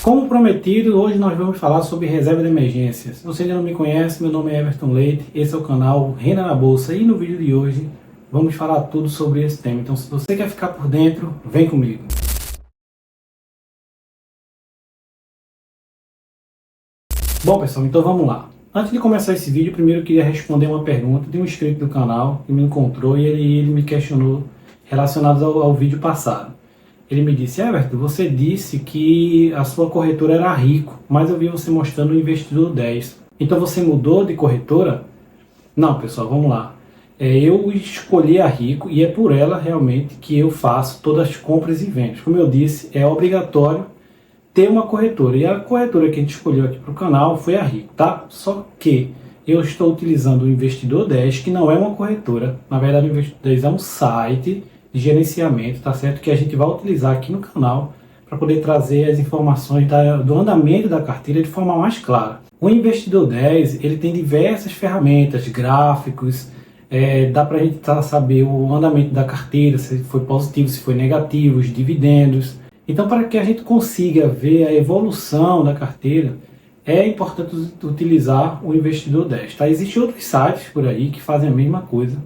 Como prometido, hoje nós vamos falar sobre reserva de emergência. Se você ainda não me conhece, meu nome é Everton Leite, esse é o canal Renda na Bolsa e no vídeo de hoje vamos falar tudo sobre esse tema. Então, se você quer ficar por dentro, vem comigo. Bom pessoal, então vamos lá. Antes de começar esse vídeo, primeiro eu queria responder uma pergunta de um inscrito do canal que me encontrou e ele me questionou relacionado ao vídeo passado. Ele me disse: Everton, você disse que a sua corretora era Rico, mas eu vi você mostrando o Investidor 10. Então você mudou de corretora? Não, pessoal, vamos lá. Eu escolhi a Rico e é por ela realmente que eu faço todas as compras e vendas. Como eu disse, é obrigatório ter uma corretora. E a corretora que a gente escolheu aqui para o canal foi a Rico, tá? Só que eu estou utilizando o Investidor 10, que não é uma corretora. Na verdade, o Investidor 10 é um site de gerenciamento, tá certo? Que a gente vai utilizar aqui no canal para poder trazer as informações do andamento da carteira de forma mais clara. O Investidor 10, ele tem diversas ferramentas, gráficos, dá para a gente saber o andamento da carteira, se foi positivo, se foi negativo, os dividendos. Então, para que a gente consiga ver a evolução da carteira, é importante utilizar o Investidor 10. Tá? Existem outros sites por aí que fazem a mesma coisa,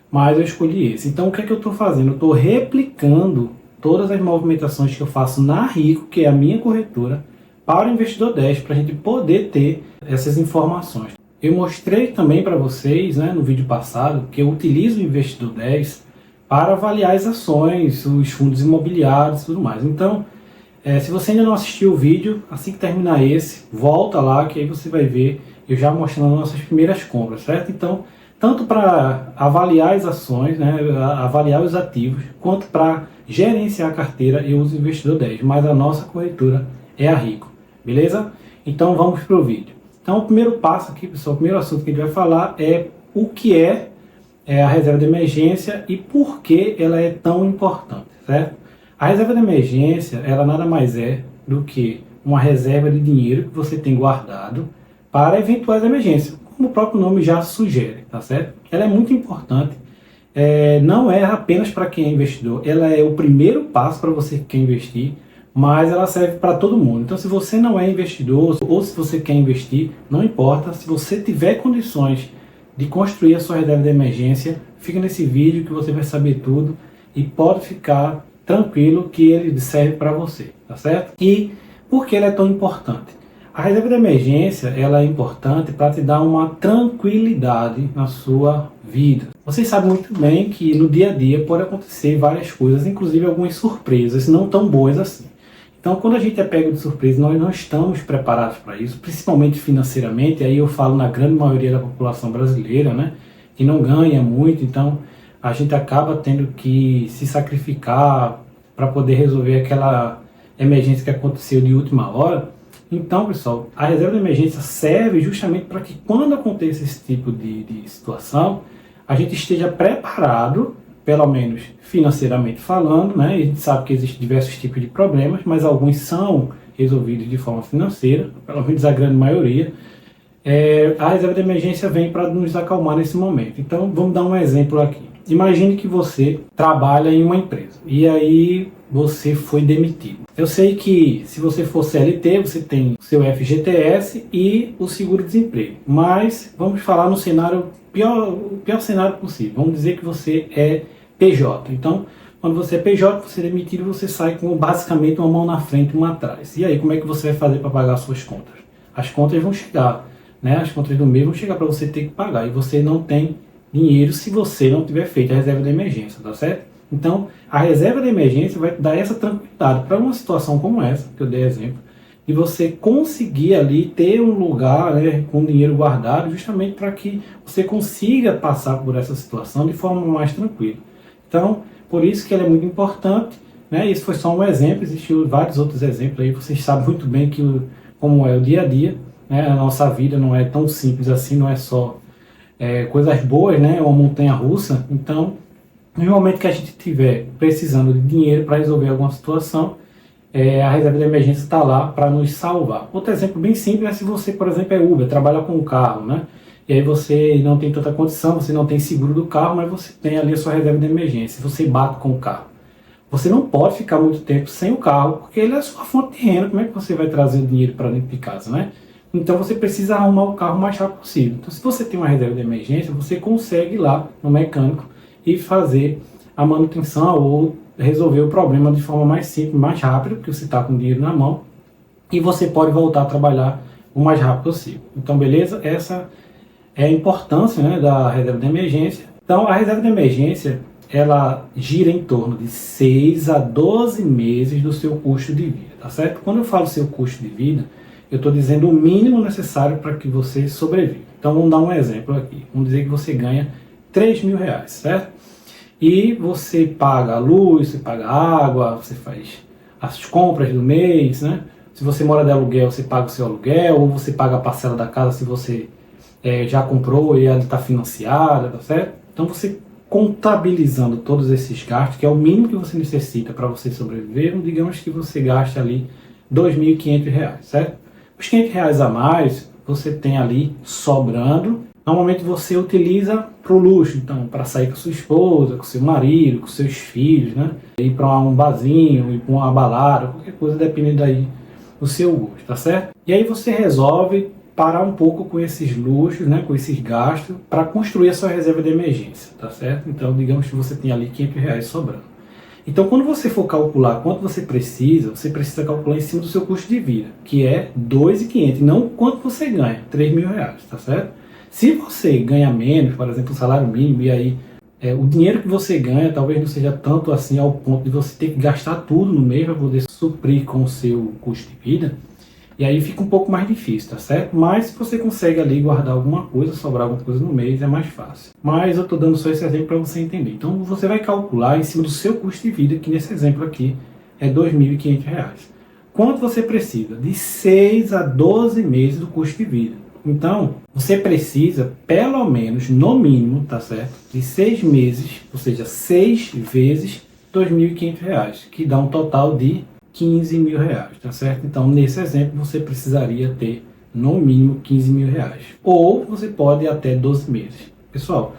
mas eu escolhi esse. Então, o que é que eu estou fazendo? Eu estou replicando todas as movimentações que eu faço na Rico, que é a minha corretora, para o Investidor 10, para a gente poder ter essas informações. Eu mostrei também para vocês, no vídeo passado, que eu utilizo o Investidor 10 para avaliar as ações, os fundos imobiliários e tudo mais. Então, se você ainda não assistiu o vídeo, assim que terminar esse, volta lá, que aí você vai ver eu já mostrando as nossas primeiras compras, certo? Então, tanto para avaliar as ações, avaliar os ativos, quanto para gerenciar a carteira, eu uso o Investidor 10, mas a nossa corretora é a Rico, beleza? Então vamos para o vídeo. Então o primeiro passo aqui, pessoal, o primeiro assunto que a gente vai falar é o que é a reserva de emergência e por que ela é tão importante, certo? A reserva de emergência, ela nada mais é do que uma reserva de dinheiro que você tem guardado para eventuais emergências, como o próprio nome já sugere, tá certo? Ela é muito importante, não é apenas para quem é investidor, ela é o primeiro passo para você que quer investir, mas ela serve para todo mundo. Então, se você não é investidor ou se você quer investir, não importa, se você tiver condições de construir a sua reserva de emergência, fica nesse vídeo que você vai saber tudo e pode ficar tranquilo que ele serve para você, tá certo? E por que ela é tão importante? A reserva de emergência, ela é importante para te dar uma tranquilidade na sua vida. Vocês sabem muito bem que no dia a dia pode acontecer várias coisas, inclusive algumas surpresas não tão boas assim. Então, quando a gente é pego de surpresa, nós não estamos preparados para isso, principalmente financeiramente. Aí eu falo na grande maioria da população brasileira, que não ganha muito, então a gente acaba tendo que se sacrificar para poder resolver aquela emergência que aconteceu de última hora. Então, pessoal, a reserva de emergência serve justamente para que quando aconteça esse tipo de situação, a gente esteja preparado, pelo menos financeiramente falando, A gente sabe que existem diversos tipos de problemas, mas alguns são resolvidos de forma financeira, pelo menos a grande maioria. A reserva de emergência vem para nos acalmar nesse momento. Então, vamos dar um exemplo aqui. Imagine que você trabalha em uma empresa e aí você foi demitido. Eu sei que se você for CLT, você tem o seu FGTS e o seguro-desemprego. Mas vamos falar no cenário o pior cenário possível. Vamos dizer que você é PJ. Então, quando você é PJ, você é demitido, você sai com basicamente uma mão na frente e uma atrás. E aí, como é que você vai fazer para pagar as suas contas? As contas vão chegar, As contas do mês vão chegar para você ter que pagar. E você não tem dinheiro se você não tiver feito a reserva de emergência, tá certo? Então, a reserva de emergência vai dar essa tranquilidade para uma situação como essa, que eu dei exemplo, e você conseguir ali ter um lugar com dinheiro guardado, justamente para que você consiga passar por essa situação de forma mais tranquila. Então, por isso que ela é muito importante, Isso foi só um exemplo, existem vários outros exemplos aí, vocês sabem muito bem como é o dia a dia, A nossa vida não é tão simples assim, não é só coisas boas, uma montanha russa. Então, no momento que a gente estiver precisando de dinheiro para resolver alguma situação, a reserva de emergência está lá para nos salvar. Outro exemplo bem simples é se você, por exemplo, é Uber, trabalha com um carro, E aí você não tem tanta condição, você não tem seguro do carro, mas você tem ali a sua reserva de emergência, você bate com o carro. Você não pode ficar muito tempo sem o carro, porque ele é a sua fonte de renda. Como é que você vai trazer o dinheiro para dentro de casa, né? Então você precisa arrumar o carro o mais rápido possível. Então, se você tem uma reserva de emergência, você consegue ir lá no mecânico e fazer a manutenção ou resolver o problema de forma mais simples, mais rápida, porque você está com o dinheiro na mão e você pode voltar a trabalhar o mais rápido possível. Então, beleza? Essa é a importância, né, da reserva de emergência. Então, a reserva de emergência, ela gira em torno de 6 a 12 meses do seu custo de vida, tá certo? Quando eu falo seu custo de vida, eu estou dizendo o mínimo necessário para que você sobreviva. Então, vamos dar um exemplo aqui. Vamos dizer que você ganha R$ 3.000, certo? E você paga a luz, você paga a água, você faz as compras do mês, né? Se você mora de aluguel, você paga o seu aluguel, ou você paga a parcela da casa se você já comprou e ela está financiada, tá certo? Então você contabilizando todos esses gastos, que é o mínimo que você necessita para você sobreviver, digamos que você gaste ali R$ 2.500, certo? Os R$ 500 a mais, você tem ali sobrando. Normalmente você utiliza para o luxo, então, para sair com sua esposa, com seu marido, com seus filhos, né? Ir para um barzinho, ir para uma balada, qualquer coisa, dependendo aí do seu gosto, tá certo? E aí você resolve parar um pouco com esses luxos, né, com esses gastos, para construir a sua reserva de emergência, tá certo? Então, digamos que você tem ali R$ 500 sobrando. Então, quando você for calcular quanto você precisa calcular em cima do seu custo de vida, que é 2.500, não quanto você ganha, R$ 3.000, tá certo? Se você ganha menos, por exemplo, o salário mínimo, e aí o dinheiro que você ganha talvez não seja tanto assim ao ponto de você ter que gastar tudo no mês para poder suprir com o seu custo de vida, e aí fica um pouco mais difícil, tá certo? Mas se você consegue ali guardar alguma coisa, sobrar alguma coisa no mês, é mais fácil. Mas eu estou dando só esse exemplo para você entender. Então você vai calcular em cima do seu custo de vida, que nesse exemplo aqui é R$ 2.500. Quanto você precisa? De 6 a 12 meses do custo de vida. Então, você precisa, pelo menos, no mínimo, tá certo? De 6 meses, ou seja, 6 vezes R$ 2.500, que dá um total de R$ 15.000, tá certo? Então, nesse exemplo, você precisaria ter, no mínimo, R$ 15.000. Ou você pode ir até 12 meses. Pessoal,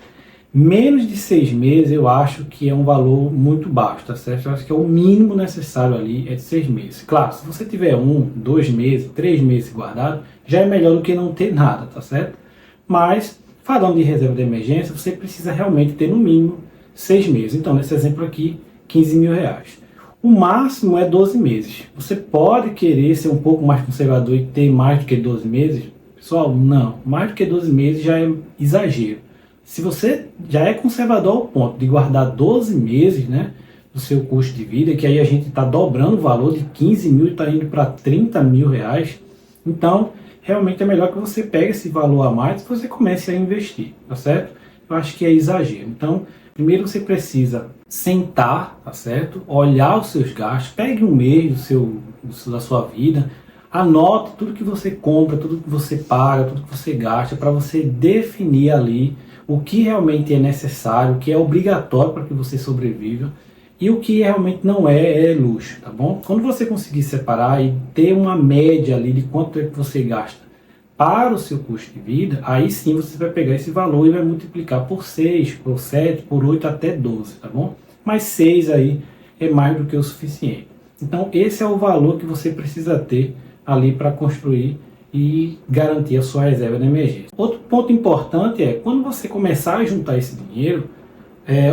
menos de 6 meses eu acho que é um valor muito baixo, tá certo? Eu acho que é o mínimo necessário ali é de 6 meses. Claro, se você tiver 1, 2 meses, 3 meses guardado, já é melhor do que não ter nada, tá certo? Mas, falando de reserva de emergência, você precisa realmente ter no mínimo 6 meses. Então, nesse exemplo aqui, R$ 15.000. O máximo é 12 meses. Você pode querer ser um pouco mais conservador e ter mais do que 12 meses? Pessoal, não. Mais do que 12 meses já é exagero. Se você já é conservador ao ponto de guardar 12 meses, né, do seu custo de vida, que aí a gente está dobrando o valor de 15 mil e está indo para R$ 30.000, então realmente é melhor que você pegue esse valor a mais e você comece a investir, tá certo? Eu acho que é exagero. Então, primeiro você precisa sentar, tá certo? Olhar os seus gastos, pegue um mês da sua vida, anote tudo que você compra, tudo que você paga, tudo que você gasta, para você definir ali o que realmente é necessário, o que é obrigatório para que você sobreviva e o que realmente não é luxo, tá bom? Quando você conseguir separar e ter uma média ali de quanto é que você gasta para o seu custo de vida, aí sim você vai pegar esse valor e vai multiplicar por 6, por 7, por 8 até 12, tá bom? Mas 6 aí é mais do que o suficiente. Então esse é o valor que você precisa ter ali para construir e garantir a sua reserva de emergência. Outro ponto importante é, quando você começar a juntar esse dinheiro,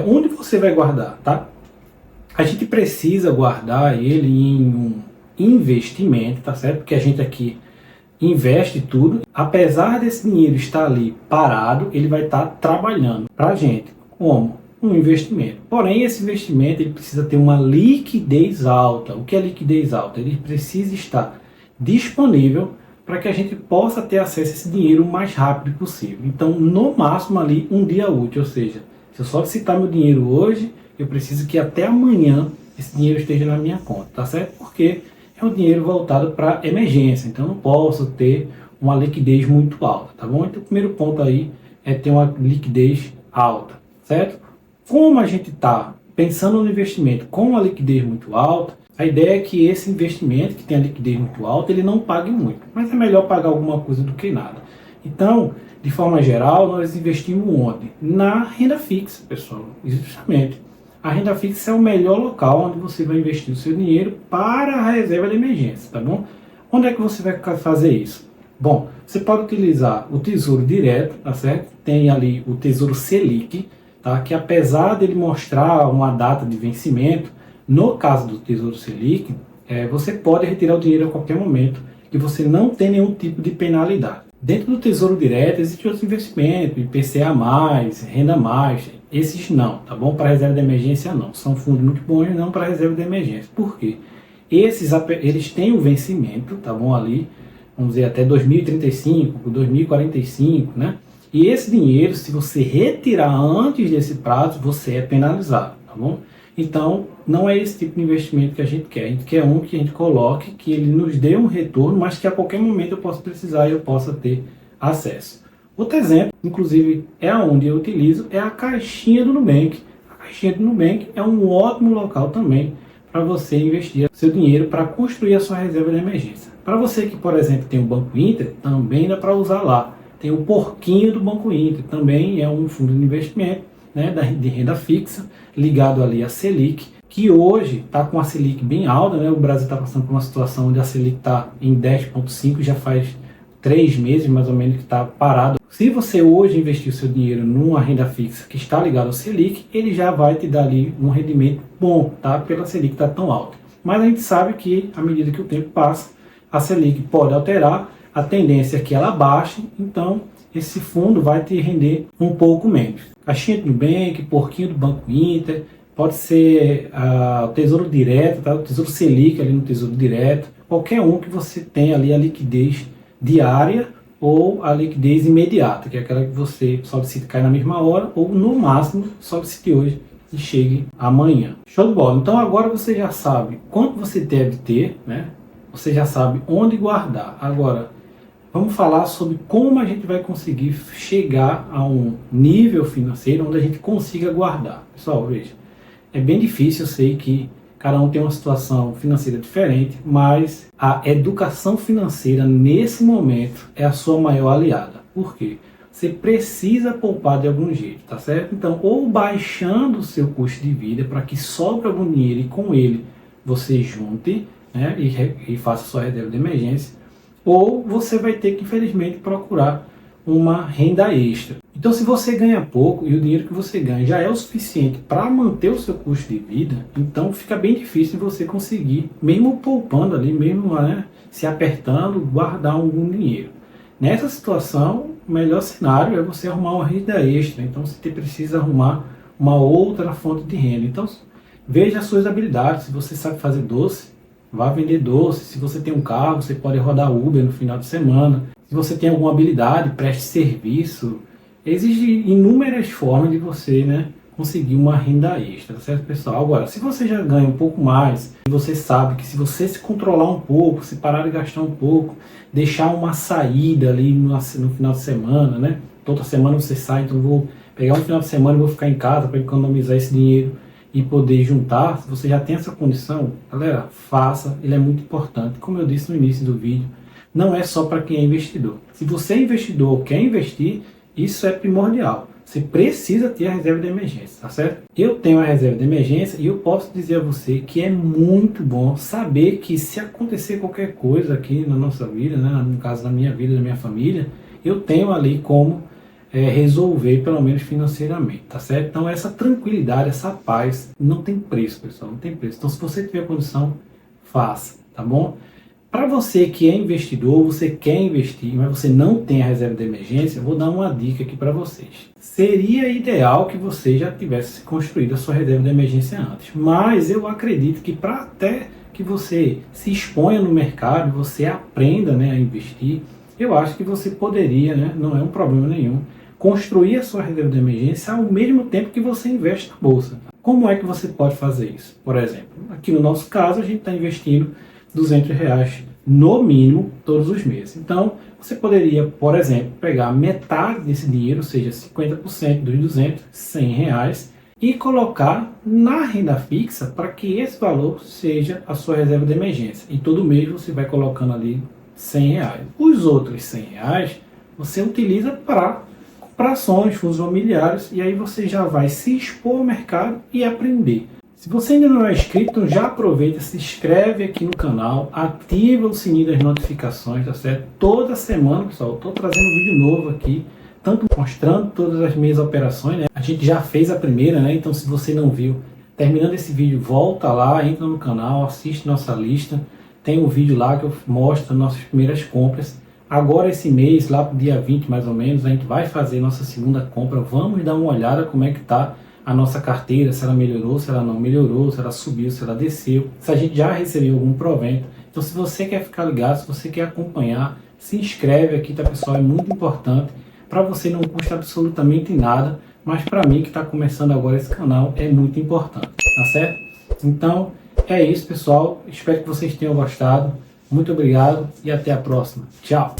onde você vai guardar, tá? A gente precisa guardar ele em um investimento, tá certo? Porque a gente aqui investe tudo. Apesar desse dinheiro estar ali parado, ele vai estar trabalhando para a gente. Como? Um investimento. Porém, esse investimento ele precisa ter uma liquidez alta. O que é liquidez alta? Ele precisa estar disponível para que a gente possa ter acesso a esse dinheiro o mais rápido possível. Então, no máximo ali, um dia útil. Ou seja, se eu solicitar meu dinheiro hoje, eu preciso que até amanhã esse dinheiro esteja na minha conta, tá certo? Porque é um dinheiro voltado para emergência, então eu não posso ter uma liquidez muito alta, tá bom? Então o primeiro ponto aí é ter uma liquidez alta, certo? Como a gente está pensando no investimento com uma liquidez muito alta, a ideia é que esse investimento que tem a liquidez muito alta, ele não pague muito, mas é melhor pagar alguma coisa do que nada. Então, de forma geral, nós investimos onde? Na renda fixa, pessoal, justamente. a renda fixa é o melhor local onde você vai investir o seu dinheiro para a reserva de emergência, tá bom? Onde é que você vai fazer isso? Bom, você pode utilizar o Tesouro Direto, tá certo? Tem ali o Tesouro Selic, tá? Que apesar dele mostrar uma data de vencimento, no caso do Tesouro Selic, você pode retirar o dinheiro a qualquer momento e você não tem nenhum tipo de penalidade. Dentro do Tesouro Direto existem outros investimentos, IPCA+, Renda Mais, esses não, tá bom? Para reserva de emergência não, são fundos muito bons, não para reserva de emergência. Por quê? Eles têm o vencimento, tá bom, ali, vamos dizer, até 2035, 2045, né? E esse dinheiro, se você retirar antes desse prazo, você é penalizado, tá bom? Então, não é esse tipo de investimento que a gente quer. A gente quer um que a gente coloque, que ele nos dê um retorno, mas que a qualquer momento eu possa precisar e eu possa ter acesso. Outro exemplo, inclusive, é onde eu utilizo, é a caixinha do Nubank. A caixinha do Nubank é um ótimo local também para você investir seu dinheiro para construir a sua reserva de emergência. Para você que, por exemplo, tem o Banco Inter, também dá para usar lá. Tem o Porquinho do Banco Inter, também é um fundo de investimento, né, de renda fixa, ligado ali à Selic, que hoje está com a Selic bem alta, né? O Brasil está passando por uma situação onde a Selic está em 10,5, já faz 3 meses mais ou menos que está parado. Se você hoje investir o seu dinheiro numa renda fixa que está ligada ao Selic, ele já vai te dar ali um rendimento bom, tá? Pela Selic estar tão alta. Mas a gente sabe que, à medida que o tempo passa, a Selic pode alterar, a tendência é que ela baixe, então esse fundo vai te render um pouco menos. Caixinha do Nubank, Porquinho do Banco Inter, pode ser o Tesouro Direto, tá? O Tesouro Selic ali no Tesouro Direto, qualquer um que você tenha ali a liquidez diária ou a liquidez imediata, que é aquela que você solicita e cai na mesma hora, ou no máximo solicite hoje e chegue amanhã. Show de bola! Então agora você já sabe quanto você deve ter, né? Você já sabe onde guardar. Agora, vamos falar sobre como a gente vai conseguir chegar a um nível financeiro onde a gente consiga guardar. Pessoal, veja, é bem difícil, eu sei que cada um tem uma situação financeira diferente, mas a educação financeira nesse momento é a sua maior aliada. Por quê? Você precisa poupar de algum jeito, tá certo? Então, ou baixando o seu custo de vida para que sobre algum dinheiro e com ele você junte, né, e faça sua reserva de emergência, ou você vai ter que, infelizmente, procurar uma renda extra. Então, se você ganha pouco e o dinheiro que você ganha já é o suficiente para manter o seu custo de vida, então fica bem difícil você conseguir, mesmo poupando ali, mesmo, né, se apertando, guardar algum dinheiro. Nessa situação, o melhor cenário é você arrumar uma renda extra. Então, você precisa arrumar uma outra fonte de renda. Então, veja as suas habilidades. Se você sabe fazer doce, vá vender doce. Se você tem um carro, você pode rodar Uber no final de semana. Se você tem alguma habilidade, preste serviço. Existem inúmeras formas de você, né, conseguir uma renda extra, certo, pessoal? Agora, se você já ganha um pouco mais, você sabe que se você se controlar um pouco, se parar de gastar um pouco, deixar uma saída ali no final de semana, né? Toda semana você sai, então vou pegar um final de semana e vou ficar em casa para economizar esse dinheiro e poder juntar. Se você já tem essa condição, galera, faça, ele é muito importante. Como eu disse no início do vídeo, não é só para quem é investidor. Se você é investidor ou quer investir, isso é primordial. Você precisa ter a reserva de emergência, tá certo? Eu tenho a reserva de emergência e eu posso dizer a você que é muito bom saber que se acontecer qualquer coisa aqui na nossa vida, né, no caso da minha vida, da minha família, eu tenho ali como resolver, pelo menos financeiramente, tá certo? Então essa tranquilidade, essa paz, não tem preço, pessoal, não tem preço. Então se você tiver condição, faça, tá bom? Para você que é investidor, você quer investir, mas você não tem a reserva de emergência, eu vou dar uma dica aqui para vocês. Seria ideal que você já tivesse construído a sua reserva de emergência antes, mas eu acredito que para até que você se exponha no mercado, você aprenda, né, a investir, eu acho que você poderia, né, não é um problema nenhum, construir a sua reserva de emergência ao mesmo tempo que você investe na bolsa. Como é que você pode fazer isso? Por exemplo, aqui no nosso caso, a gente está investindo R$200 no mínimo todos os meses. Então, você poderia, por exemplo, pegar metade desse dinheiro, ou seja, 50% dos 200, R$100, e colocar na renda fixa para que esse valor seja a sua reserva de emergência. E todo mês você vai colocando ali R$100. Os outros R$100 você utiliza para para ações, fundos imobiliários, e aí você já vai se expor ao mercado e aprender. Se você ainda não é inscrito, já aproveita, se inscreve aqui no canal, ativa o sininho das notificações, tá certo? Toda semana, pessoal, eu estou trazendo um vídeo novo aqui, tanto mostrando todas as minhas operações, né? A gente já fez a primeira, né? Então se você não viu, terminando esse vídeo, volta lá, entra no canal, assiste nossa lista. Tem um vídeo lá que eu mostro nossas primeiras compras. Agora esse mês, lá para o dia 20 mais ou menos, a gente vai fazer nossa segunda compra. Vamos dar uma olhada como é que está a nossa carteira, se ela melhorou, se ela não melhorou, se ela subiu, se ela desceu, se a gente já recebeu algum provento. Então se você quer ficar ligado, se você quer acompanhar, se inscreve aqui, tá pessoal? É muito importante. Para você não custa absolutamente nada, mas para mim que está começando agora esse canal é muito importante, tá certo? Então é isso, pessoal. Espero que vocês tenham gostado. Muito obrigado e até a próxima. Tchau!